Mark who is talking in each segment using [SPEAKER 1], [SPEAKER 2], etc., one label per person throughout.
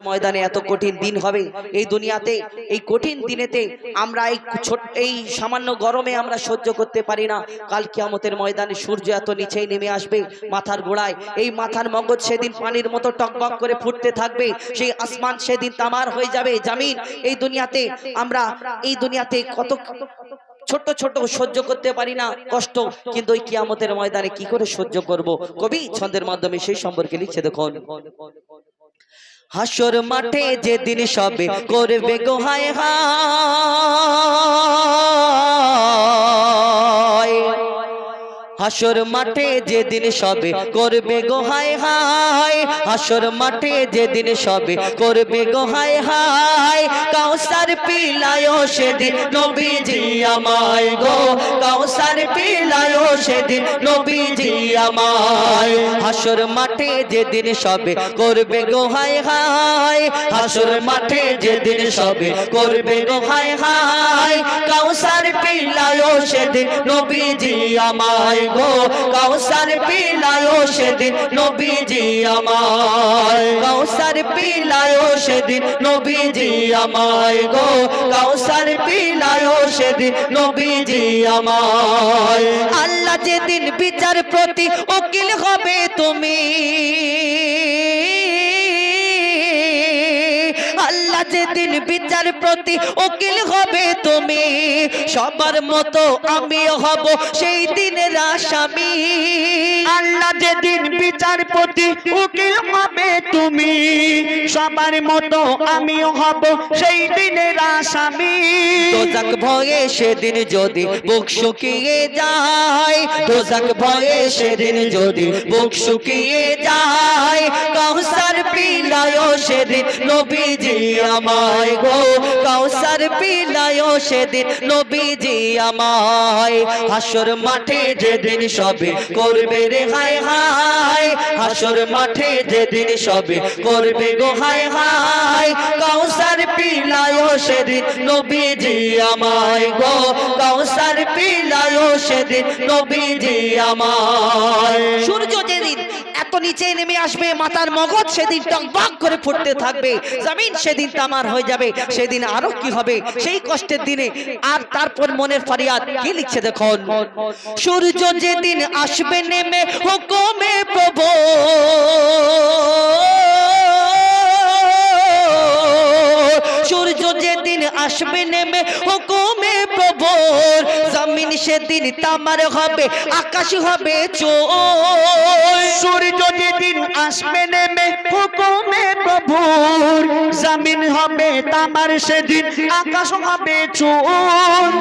[SPEAKER 1] ময়দানে এত কঠিন দিন হবে এই দুনিয়াতে, এই কঠিন দিনেতে আমরা এই সামান্য গরমে আমরা সহ্য করতে পারি না। কাল কিয়ামতের ময়দানে সূর্য এত নিচেই নেমে আসবে মাথার গোড়ায়, এই মাথার মগজ সেদিন পানির মতো টকবক করে ফুটতে থাকবে, সেই আসমান সেদিন তামার হয়ে যাবে। জামিন এই দুনিয়াতে আমরা এই দুনিয়াতে কত ছোট ছোট সহ্য করতে পারি না কষ্ট, কিন্তু ওই কিয়ামতের ময়দানে কি করে সহ্য করব? কবি ছন্দের মাধ্যমে সেই সম্পর্কে লিখছে, দেখুন। হাসর মাঠে যেদিন সবে করবে গো হায় হায়, হাসর মাঠে যেদিন সবে করবে গো হায় হায়, হাসর মাঠে যেদিন সবে করবে গো হায় হায়, কাউসার পিলায়ো সেদিন নবীজি আমায় গো, কাউসার পিলায়ো সেদিন নবীজি আমায়। হাসর মাঠে যেদিন সবে করবে গো হায় হায়, হাসর মাঠে যেদিন সবে করবে গো হায় হায়, কাউসার পিলায়ো সেদিন নবীজি আমায় গো, কাউসার পিলায়ো সেদিন নবীজি আমায়, কাউসার পিলায়ো সেদিন নবীজি আমায় গো, কাউসার পিলায়ো সেদিন নবীজি আমায়। আল্লাহ যেদিন বিচার প্রতি উকিল হবে তুমি, আল্লাহ যেদিন বিচার প্রতি উকিল হবে তুমি, সবার মতো আমিও হব সেই দিনের আসামি।
[SPEAKER 2] আল্লাহ যেদিন বিচার প্রতি উকিল হবে তুমি, সবার মতো আমিও হব সেই দিনের আসামি।
[SPEAKER 1] দোজাক ভয়ে সেদিন যদি বুক শুকিয়ে যায়, দোজাক ভয়ে সেদিন যদি বুক শুকিয়ে যায়, কাউসার পিলায়ো সেদিন নবীজি আমায় গো, কাউসার পিলায়ো সেদিন নবীজি আমায়। হাসর মাঠে যেদিন সবে করবে রে হায় হায়, হাসর মাঠে যেদিন সবে করবে গো হায় হায়, কাউসার পিলায়ো সেদিন নবীজি আমায় গো, কাউসার পিলায়ো সেদিন নবীজি আমায়। সূর্য যেদিন এত নিচে নেমে আসবে, মাথার মগজ সেদিন টকবক করে ফুটতে থাকবে, জমিন সেদিন তামার হয়ে যাবে। সেদিন আরো কি হবে সেই কষ্টের দিনে? আর তারপর মনের ফরিয়াদ কি লিখছে, দেখুন। সূর্য যেদিন আসবে নেমে হুকুমে প্রভু, সূর্য যেদিন আসবে নেমে হুকুমে প্রভু, জমিন সেদিন তামার হবে, আকাশ হবে চোর।
[SPEAKER 2] সূর্য যেদিন আসবে নেমে হুকুমে প্রভুর, জমিন হবে তামার সেদিন, আকাশ হবে চোর।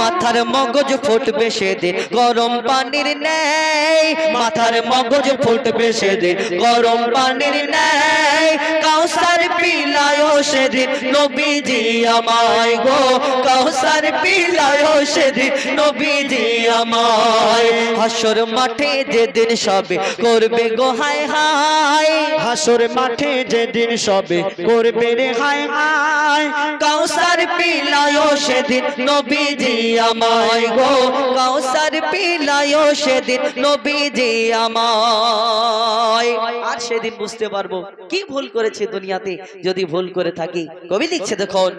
[SPEAKER 1] মাথার মগজ ফুটবে সেদিন গরম পানির ন্যায়, মাথার মগজ ফুটবে সেদিন গরম পানির ন্যায়, কাউসার পিলায়ো সেদিন নবীজি আমায় গো, কাউসার পিলায়ো সেদিন নবীজি আমায়। হাসর মাঠে যেদিন সবে করবে গো হায় হায়,
[SPEAKER 2] হাসর মাঠে যেদিন সবে করবে রে হায় হায়,
[SPEAKER 1] কাউসার পিলায়ো সেদিন নবীজি আমায় গো, কাউসার পিলায়ো সেদিন নবীজি আমায়। আর সেদিন বুঝতে পারবো কি ভুল করেছে দুনিয়াতে, যদি ভুল করে থাকি। কবি লিখছে, দেখুন।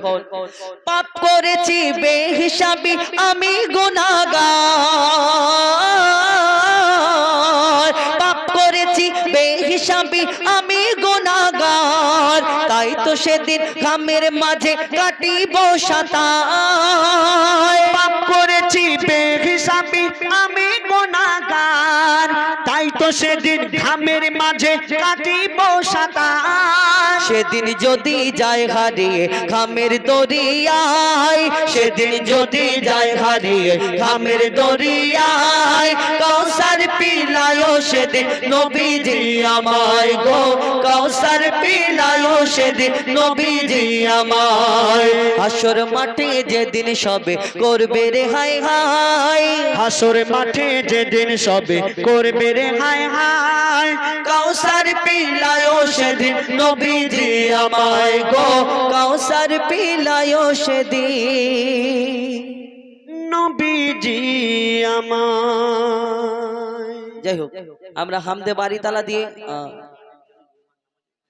[SPEAKER 1] পাপ করেছি বেহিসাবি আমি গুনাহগার, পাপ করেছি বেহিসাবি আমি গুনাহগার, তাই তো সেদিন ঘামের মাঝে কাটিব সাতায়।
[SPEAKER 2] পাপ করেছি বেহিসাবি আমি গুনাহগার, তাই তো সেদিন ঘামের মাঝে কাটিব সাতায়।
[SPEAKER 1] সেদিন যদি যায় হারিয়ে ঘামের দরিয়ায়, সেদিন যদি যায় হারিয়ে ঘামের দরিয়ায়, কাউসার পিলায়ো সেদিন নবীজি আমায় গো, কাউসার পিলায়ো সেদিন নবীজি আমায়। হাসর মাঠে যেদিন সবে করবে রে হায় হায়,
[SPEAKER 2] হাসর মাঠে যেদিন সবে করবে রে হায় হায়,
[SPEAKER 1] কাউসার পিলায়ো সেদিন নবীজি আমায় গো, কাউসার পিলায়ো সেদিন
[SPEAKER 2] নবীজি আমায়।
[SPEAKER 1] যাই হোক, আমরা হামদে বাড়ি তালা দিয়ে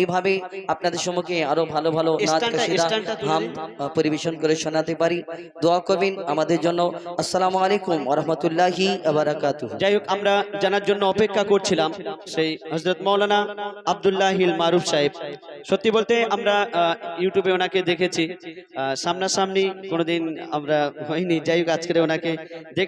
[SPEAKER 1] এইভাবে আপনাদের সম্মুখে আরো ভালো ভালো নাত কাসিদা হাম পরিবেশন করে শোনাতে পারি। দোয়া করবেন আমাদের জন্য। আসসালামু আলাইকুম ওয়া রাহমাতুল্লাহি ওয়া বারাকাতুহু।
[SPEAKER 2] যাই হোক, আমরা জানার জন্য অপেক্ষা করছিলাম সেই হযরত মাওলানা আব্দুল্লাহিল মারুফ সাহেব। সত্যি বলতে আমরা ইউটিউবে ওনাকে দেখেছি, সামনাসামনি কোনোদিন আমরা হয়নি। যাই হোক, আজকে ওনাকে দেখলাম।